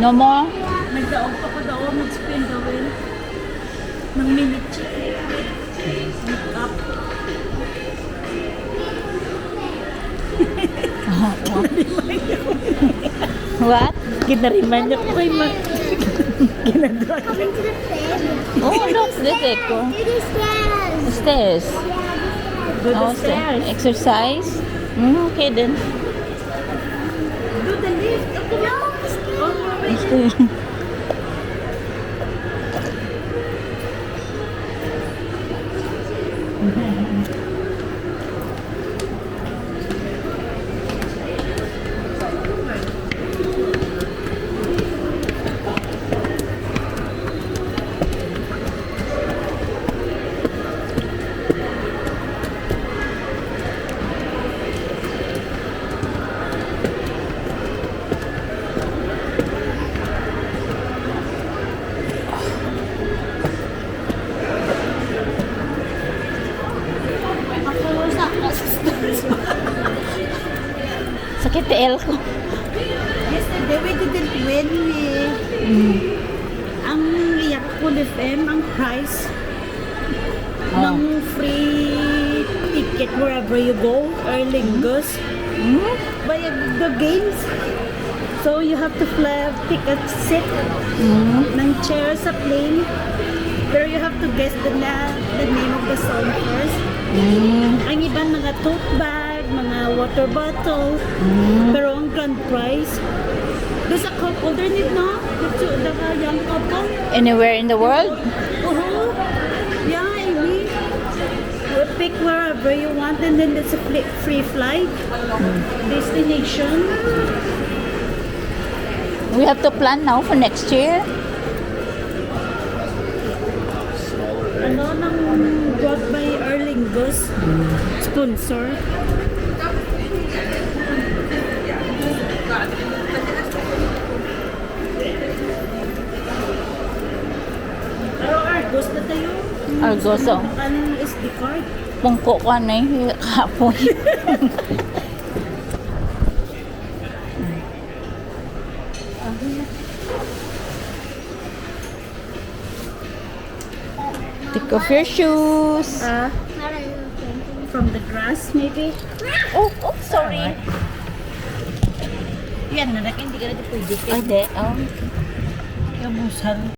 No more? Nagdaog pa ko daw, mag-spin gawin. Ng minute chicken. Make up. What? Kinariman niya ko kay Mat. Ginadra. Coming to the bed. Oh, look, the echo. Do the stairs. Stairs. Do the Oh, stairs. Exercise. Okay then. Do the lift. Okay, no. Oh, wait. Stay. Sakit tiil ko. Yesterday we didn't win. Ang iyak ko FM, ang price ng free ticket wherever you go, Erlingus. By the games. So you have to take a seat ng chair sa plane. Pero you have to guess the name of the song first. Ang iba mga tote bag, mga water bottle. Pero ang grand prize, there's a cup holder need no? The young couple. Anywhere in the world? Yeah, I mean, you pick wherever you want and then there's a free flight. Destination. We have to plan now for next year. Ano nang brought by Erlingus sponsor. Pero Argos na tayo. Argos, oh. Anong SD card? Pungko ka na eh. Kapoy. Take off your shoes. From the grass maybe? Oh, sorry. Yan, nanak, hindi ka na pwede. Ay, de. Oh. Kamusan.